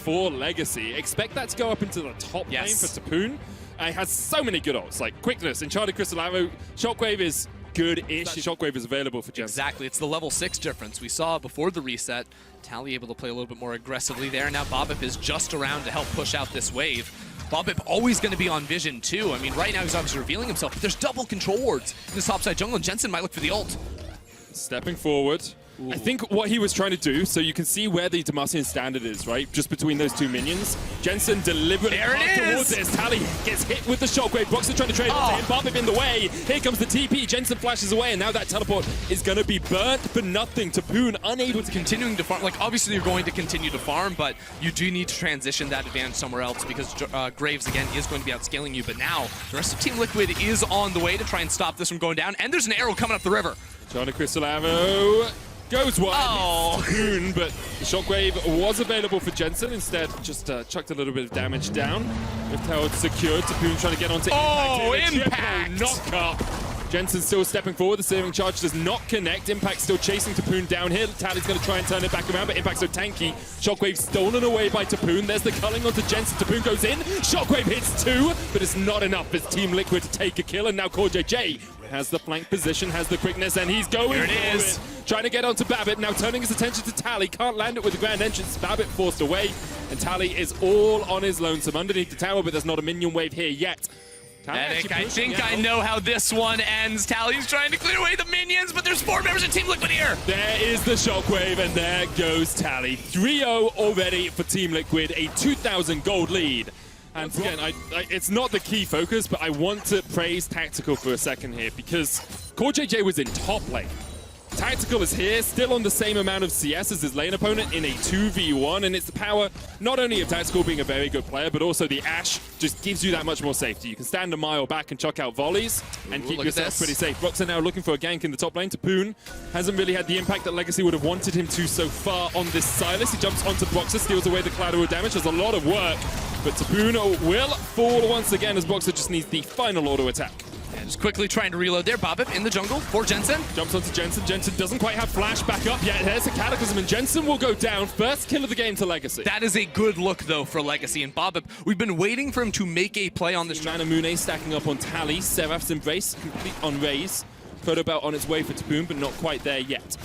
For Legacy, expect that to go up into the top lane for Tapoon. He has so many good ults, like Quickness, Enchanted Crystal Arrow, Shockwave is good-ish. Shockwave is available for Jensen. Exactly, it's the level 6 difference. We saw before the reset, Tally able to play a little bit more aggressively there. Now Bobbip is just around to help push out this wave. Bobbip always going to be on vision too. I mean, right now he's obviously revealing himself, but there's double control wards in this topside jungle, and Jensen might look for the ult. Stepping forward. Ooh. I think what he was trying to do, so you can see where the Demacian standard is, right? Just between those two minions. Jensen deliberately towards it. Tally gets hit with the shockwave. Boxer trying to trade onto him. Bobbip in the way. Here comes the TP. Jensen flashes away, and now that teleport is going to be burnt for nothing. Tapoon unable to continuing to farm. Like, obviously you're going to continue to farm, but you do need to transition that advantage somewhere else because Graves, again, is going to be outscaling you. But now, the rest of Team Liquid is on the way to try and stop this from going down, and there's an arrow coming up the river. Trying to Crystal Arrow. Goes wide. Tapoon, but the shockwave was available for Jensen. Instead, just chucked a little bit of damage down. Rift Herald secured. Tapoon trying to get onto Impact. Knock up. Jensen still stepping forward. The saving charge does not connect. Impact still chasing Tapoon down here. Tally's going to try and turn it back around, but Impact's so tanky. Shockwave stolen away by Tapoon. There's the culling onto Jensen. Tapoon goes in. Shockwave hits 2, but it's not enough as Team Liquid to take a kill. And now CoreJJ has the flank position, has the quickness, and he's going for it. Trying to get onto Babbitt, now turning his attention to Tally. Can't land it with the grand entrance. Babbitt forced away, and Tally is all on his lonesome underneath the tower, but there's not a minion wave here yet. I think I know how this one ends. Tally's trying to clear away the minions, but there's 4 members of Team Liquid here. There is the shockwave, and there goes Tally. 3-0 already for Team Liquid, a 2,000 gold lead. And again, it's not the key focus, but I want to praise Tactical for a second here because CoreJJ was in top lane. Tactical is here, still on the same amount of CS as his lane opponent in a 2v1, and it's the power not only of Tactical being a very good player, but also the Ashe just gives you that much more safety. You can stand a mile back and chuck out volleys and keep yourself pretty safe. Boxer now looking for a gank in the top lane. Tapoon hasn't really had the impact that Legacy would have wanted him to so far on this Silas. He jumps onto Boxer, steals away the collateral damage. There's a lot of work, but Tapoon will fall once again as Boxer just needs the final auto attack. And just quickly trying to reload there. Bobbip in the jungle for Jensen. Jumps onto Jensen. Jensen doesn't quite have flash back up yet. There's a Cataclysm, and Jensen will go down. First kill of the game to Legacy. That is a good look, though, for Legacy. And Bobbip, we've been waiting for him to make a play on this. Manamune stacking up on Tally. Seraph's Embrace complete on Raze. Photo belt on its way for Tapoon, but not quite there yet.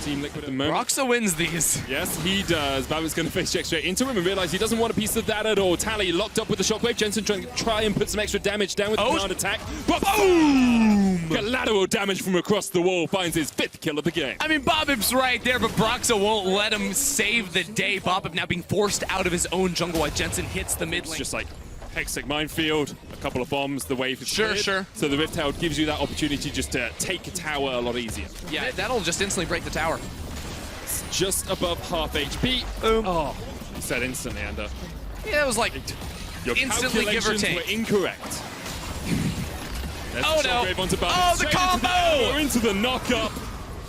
Team Liquid at the moment. Roxa wins these. Yes, he does. Babbit's going to face check straight into him and realize he doesn't want a piece of that at all. Tally locked up with the shockwave. Jensen trying to try and put some extra damage down with the command attack. But boom! Collateral damage from across the wall finds his 5th kill of the game. I mean, Bobbip's right there, but Broxa won't let him save the day. Bobbip now being forced out of his own jungle while Jensen hits the mid lane. It's just like Hextech Minefield, a couple of bombs, the wave is cleared. Sure. So the Rift Herald gives you that opportunity just to take a tower a lot easier. Yeah, that'll just instantly break the tower. It's just above half HP. Oh, you said instantly, Ender. Yeah, it was like your instantly give or take. Were incorrect. Oh no! The combo! Into the knock-up.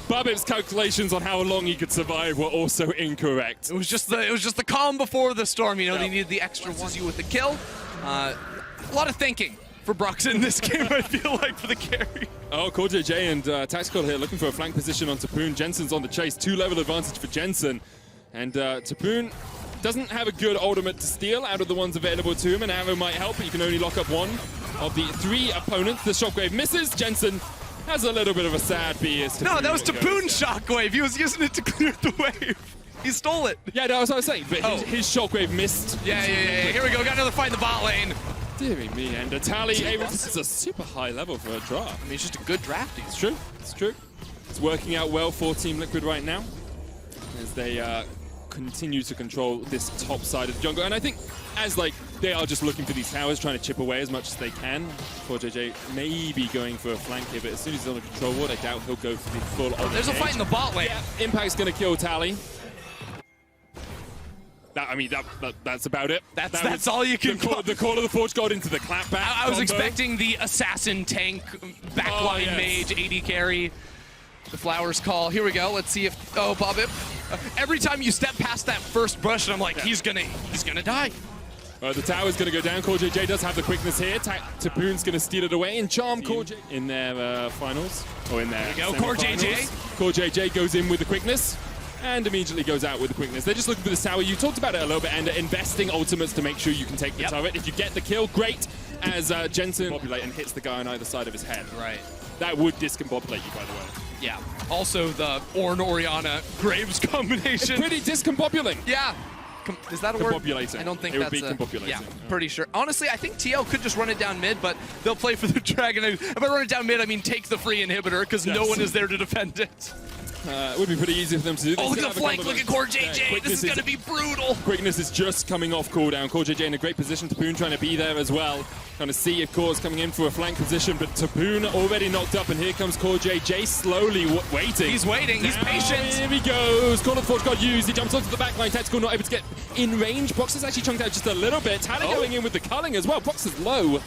Bobbip's calculations on how long he could survive were also incorrect. It was just the calm before the storm. You know, they needed the extra one with the kill. A lot of thinking for Brox in this game, I feel like, for the carry. Oh, CoreJJ and Tactical here looking for a flank position on Tapoon. Jensen's on the chase. 2-level advantage for Jensen. And Tapoon doesn't have a good ultimate to steal out of the ones available to him. An arrow might help, but you can only lock up one of the 3 opponents. The shockwave misses. Jensen has a little bit of a sad B. No, that was Tapoon's shockwave. He was using it to clear the wave. He stole it. Yeah, that's what I was saying. But his shockwave missed. Yeah. Here we go. Got another fight in the bot lane. Deary me, and Tally. This is a super high level for a draft. I mean, it's just a good draft. It's true. It's true. It's working out well for Team Liquid right now as they continue to control this top side of the jungle. And I think as they are just looking for these towers, trying to chip away as much as they can. CoreJJ may be going for a flank here, but as soon as he's on a control ward, I doubt he'll go for the full. There's a fight in the bot lane. Yeah, Impact's going to kill Tally. That's about it. That's all you can call. The Call of the Forge God into the clapback. I was expecting the assassin tank backline mage AD carry. The flowers call. Here we go. Let's see if Bobbip. Every time you step past that first brush, and I'm like, he's gonna die. The tower's going to go down. Core JJ does have the quickness here. Tapoon's going to steal it away and charm Core JJ in their finals. Or in their There you go, Core JJ. Core JJ goes in with the quickness and immediately goes out with the quickness. They're just looking for this tower. You talked about it a little bit, and investing ultimates to make sure you can take the turret. If you get the kill, great. As Jensen populate and hits the guy on either side of his head. Right. That would discombobulate you, by the way. Yeah. Also, the Ornn Orianna Graves combination. It's pretty discombobulating. Yeah. Is that a word? Combobulating. I don't think it that's would be combobulating. Yeah, pretty sure. Honestly, I think TL could just run it down mid, but they'll play for the Dragon. If I run it down mid, I mean take the free inhibitor, because no one is there to defend it. It would be pretty easy for them to do. Oh, look at the flank. Look at Core JJ. This is going to be brutal. Quickness is just coming off cooldown. Core JJ in a great position. Tapoon trying to be there as well. Trying to see if Core's coming in for a flank position, but Tapoon already knocked up, and here comes Core JJ slowly waiting. He's waiting. He's patient. Here he goes. Call of the Forge got used. He jumps onto the backline. Tactical not able to get in range. Prox is actually chunked out just a little bit. Tally going in with the culling as well. Prox is low.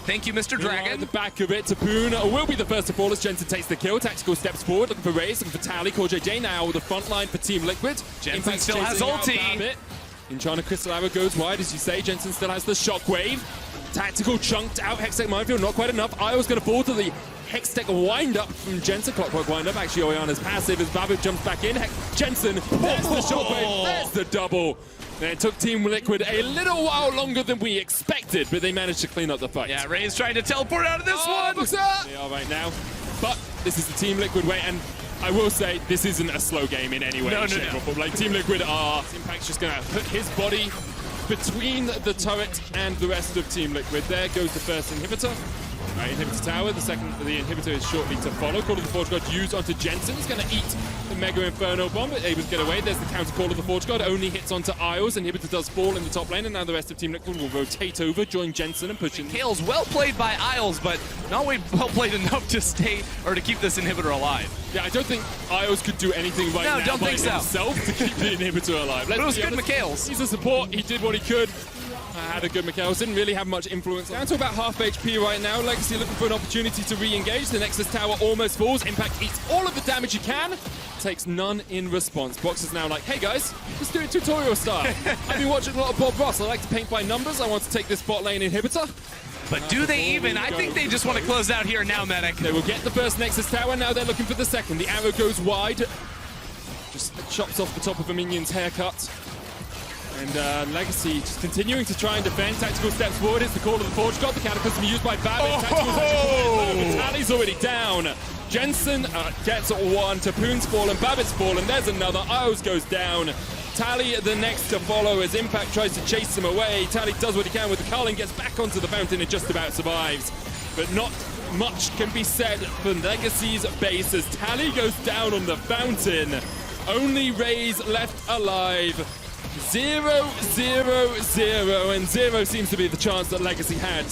Thank you, Mr. Dragon. At the back of it, Tapoon will be the first to fall as Jensen takes the kill. Tactical steps forward, looking for Raze, looking for Tally. Core JJ now with the front line for Team Liquid. Jensen still has ulti. Enchanted Crystal Arrow goes wide, as you say. Jensen still has the shockwave. Tactical chunked out. Hextech Minefield, not quite enough. Io's going to fall to the Hextech wind up from Jensen. Clockwork wind up. Actually, Oriana's passive as Babip jumps back in. Jensen, there's the shockwave. There's the double. And it took Team Liquid a little while longer than we expected, but they managed to clean up the fight. Yeah, Ray's trying to teleport out of this one. They are right now. But this is the Team Liquid way, and I will say this isn't a slow game in any way. No. Like Team Liquid are. Impact's just going to put his body between the turret and the rest of Team Liquid. There goes the first inhibitor. Inhibitor tower. The inhibitor is shortly to follow. Call of the Forge God used onto Jensen. He's going to eat the Mega Inferno Bomb, but able to get away. There's the counter Call of the Forge God. Only hits onto Isles. Inhibitor does fall in the top lane, and now the rest of Team Liquid will rotate over, join Jensen, and push in. Kale's well played by Isles, but not well played enough to stay or to keep this inhibitor alive. Yeah, I don't think Isles could do anything right now by himself to keep the inhibitor alive. But it was good McHale's. He's a support. He did what he could. Had a good McHale's. Didn't really have much influence. Down to about half HP right now. Legacy looking for an opportunity to re-engage. The Nexus Tower almost falls. Impact eats all of the damage he can. Takes none in response. Box is now like, hey guys, let's do it tutorial style. I've been watching a lot of Bob Ross. I like to paint by numbers. I want to take this bot lane inhibitor. But do they even? I think they just want to close out here now, Medic. They will get the first Nexus Tower. Now they're looking for the second. The arrow goes wide. Just chops off the top of a minion's haircut. And Legacy just continuing to try and defend. Tactical steps forward. It's the Call of the Forge God. The Cataclysm used by Babbitt. Tally's already down. Jensen gets one. Tapoon's fallen. Babbitt's fallen. There's another. Ios goes down. Tally the next to follow as Impact tries to chase him away. Tally does what he can with the Culling, gets back onto the fountain and just about survives. But not much can be said for Legacy's base as Tally goes down on the fountain. Only Raze left alive. 0-0-0, and 0 seems to be the chance that Legacy had.